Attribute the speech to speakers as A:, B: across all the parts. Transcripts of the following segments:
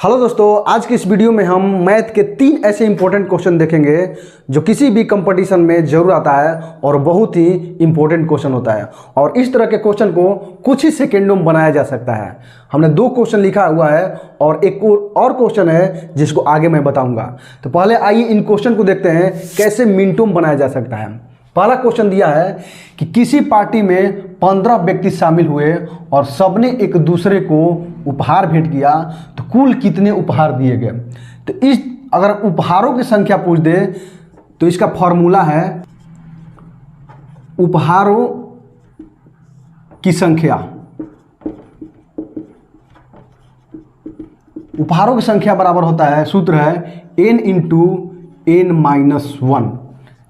A: Hello दोस्तों, आज की इस वीडियो में हम मैथ के 3 ऐसे इंपॉर्टेंट क्वेश्चन देखेंगे जो किसी भी कंपटीशन में जरूर आता है और बहुत ही इंपॉर्टेंट क्वेश्चन होता है। और इस तरह के क्वेश्चन को कुछ ही सेकेंडों में बनाया जा सकता है। हमने 2 क्वेश्चन लिखा हुआ है और एक और क्वेश्चन है जिसको आगे मैं बताऊंगा। तो पहले आइए इन क्वेश्चन को देखते हैं कैसे मिनटों में बनाया जा सकता है। पहला क्वेश्चन दिया है कि किसी पार्टी में 15 व्यक्ति शामिल हुए और सबने एक दूसरे को उपहार भेंट किया, तो कुल कितने उपहार दिए गए। तो इस अगर उपहारों की संख्या पूछ दे तो इसका फॉर्मूला है उपहारों की संख्या। उपहारों की संख्या बराबर होता है, सूत्र है n इंटू n माइनस 1,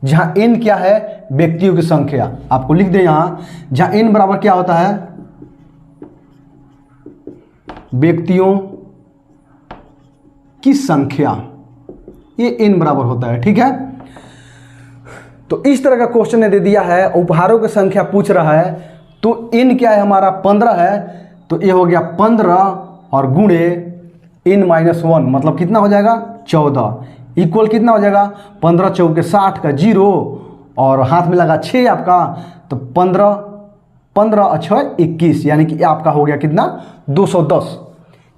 A: जहां n क्या है, व्यक्तियों की संख्या। आपको लिख दे यहां, जहां n बराबर क्या होता है, व्यक्तियों की संख्या, ये n बराबर होता है। ठीक है, तो इस तरह का क्वेश्चन ने दे दिया है, उपहारों की संख्या पूछ रहा है। तो n क्या है हमारा, 15 है, तो ये हो गया 15 और गुणे n माइनस 1, मतलब कितना हो जाएगा 14, इक्वल कितना हो जाएगा 15 चौके 60 का 0 और हाथ में लगा 6 आपका, तो 15 अच्छा 21, यानी कि आपका हो गया कितना 210।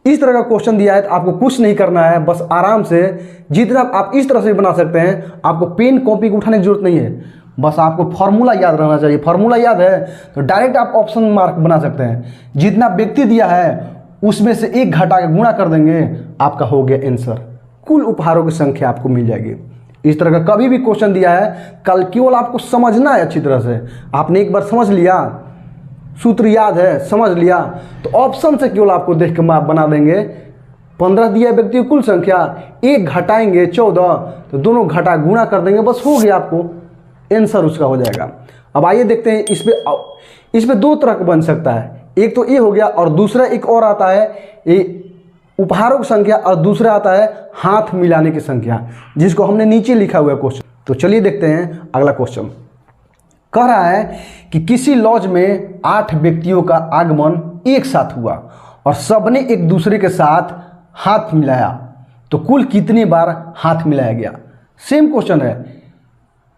A: इस तरह का क्वेश्चन दिया है तो आपको कुछ नहीं करना है, बस आराम से जितना आप इस तरह से बना सकते हैं। आपको पेन कॉपी को उठाने की जरूरत नहीं है, बस आपको फार्मूला याद रहना चाहिए। फार्मूला याद है तो डायरेक्ट आप ऑप्शन मार्क बना सकते हैं। जितना व्यक्ति दिया है उसमें से 1 घटा के गुणा कर देंगे, आपका हो गया आंसर। कुल उपहारों की संख्या आपको मिल जाएगी। इस तरह का कभी भी क्वेश्चन दिया है, कल केवल आपको समझना है अच्छी तरह से। आपने एक बार समझ लिया, सूत्र याद है, समझ लिया, तो ऑप्शन से केवल आपको देख के माप बना देंगे। 15 दिया व्यक्ति की कुल संख्या, 1 घटाएंगे 14, तो दोनों घटा गुणा कर देंगे, बस हो गया, आपको आंसर उसका हो जाएगा। अब आइए देखते हैं, इसमें 2 तरह का बन सकता है। एक तो ये हो गया और दूसरा एक और आता है, ये उपहारों की संख्या, और दूसरा आता है हाथ मिलाने की संख्या, जिसको हमने नीचे लिखा हुआ है क्वेश्चन। तो चलिए देखते हैं अगला क्वेश्चन। कह रहा है कि किसी लॉज में 8 व्यक्तियों का आगमन एक साथ हुआ और सबने एक दूसरे के साथ हाथ मिलाया, तो कुल कितनी बार हाथ मिलाया गया। सेम क्वेश्चन है,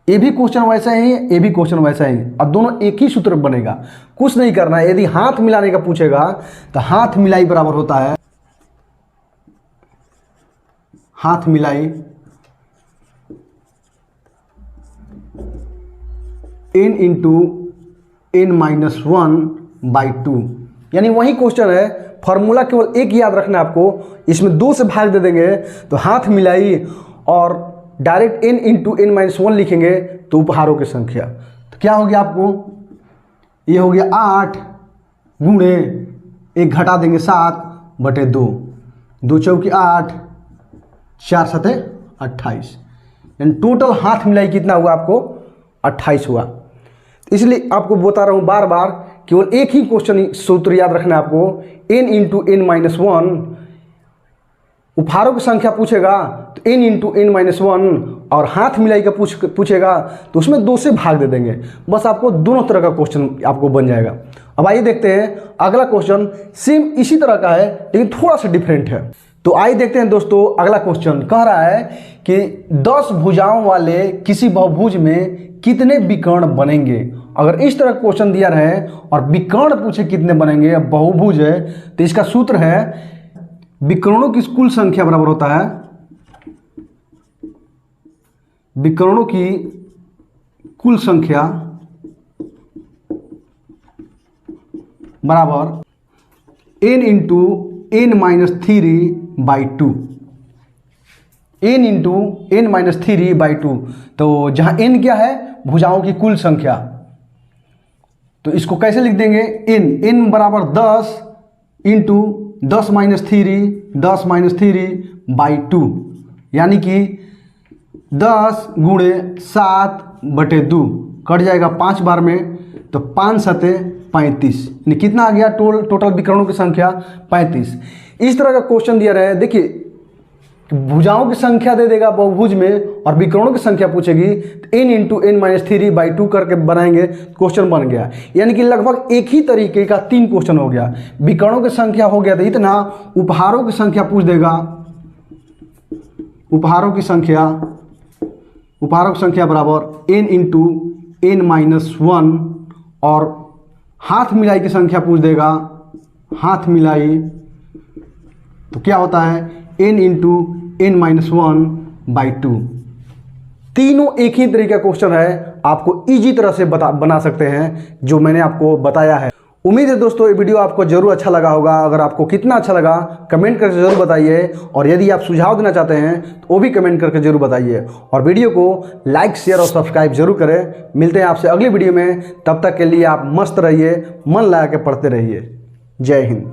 A: ये भी क्वेश्चन वैसा ही है, ये भी क्वेश्चन वैसा ही, अब दोनों एक ही सूत्र बनेगा। कुछ नहीं करना है, यदि हाथ मिलाने का पूछेगा तो हाथ मिलाई बराबर होता है, हाथ मिलाई n इंटू n माइनस 1/2, यानी वही क्वेश्चन है। फॉर्मूला केवल एक याद रखना है आपको, इसमें 2 से भाग दे देंगे तो हाथ मिलाई, और direct n into n minus 1 लिखेंगे तो उपहारों की संख्या। तो क्या हो गया आपको, ये हो गया 8 गुणे 1 घटा देंगे 7/2, 2 चौकी 8, 4 7 28, यानी टोटल हाथ मिलाई कितना हुआ आपको 28 हुआ। इसलिए आपको बता रहा हूँ बार बार, केवल एक ही क्वेश्चन सूत्र याद रखना है आपको, n इंटू n माइनस 1। उपहारों की संख्या पूछेगा तो n इंटू n माइनस 1, और हाथ मिलाई का पूछेगा तो उसमें 2 से भाग दे देंगे, बस आपको दोनों तरह का क्वेश्चन आपको बन जाएगा। अब आइए देखते हैं अगला क्वेश्चन, सेम इसी तरह का है लेकिन थोड़ा सा डिफरेंट है। तो आइए देखते हैं दोस्तों अगला क्वेश्चन। कह रहा है कि 10 भुजाओं वाले किसी बहुभुज में कितने विकर्ण बनेंगे। अगर इस तरह क्वेश्चन दिया रहे और विकर्ण पूछे कितने बनेंगे, बहुभुज है, तो इसका सूत्र है विकर्णों की कुल संख्या बराबर होता है, विकर्णों की कुल संख्या बराबर n into n minus 3/2, n into n minus 3/2। तो जहां n क्या है, भुजाओं की कुल संख्या, तो इसको कैसे लिख देंगे, n बराबर 10 इंटू 10 माइनस 3/2, यानी कि 10 गुणे 7/2, कट जाएगा 5 बार में, तो 5 7 35, यानी कितना आ गया टोटल विकर्णों की संख्या 35। इस तरह का क्वेश्चन दिया रहा है, देखिए कि भुजाओं की संख्या दे देगा बहुभुज में और विकर्णों की संख्या पूछेगी तो n इंटू एन माइनस 3/2 करके बनाएंगे, क्वेश्चन बन गया। यानी कि लगभग एक ही तरीके का 3 क्वेश्चन हो गया। विकर्णों की संख्या हो गया तो इतना, उपहारों की संख्या पूछ देगा, उपहारों की संख्या बराबर n इंटू एन माइनस 1, और हाथ मिलाई की संख्या पूछ देगा, हाथ मिलाई तो क्या होता है n इंटू एन माइनस 1/2। तीनों एक ही तरीके का क्वेश्चन है, आपको इजी तरह से बना सकते हैं जो मैंने आपको बताया है। उम्मीद है दोस्तों ये वीडियो आपको जरूर अच्छा लगा होगा। अगर आपको कितना अच्छा लगा कमेंट करके जरूर बताइए, और यदि आप सुझाव देना चाहते हैं तो वो भी कमेंट करके जरूर बताइए, और वीडियो को लाइक शेयर और सब्सक्राइब जरूर करें। मिलते हैं आपसे अगली वीडियो में, तब तक के लिए आप मस्त रहिए, मन लगा के पढ़ते रहिए। जय हिंद।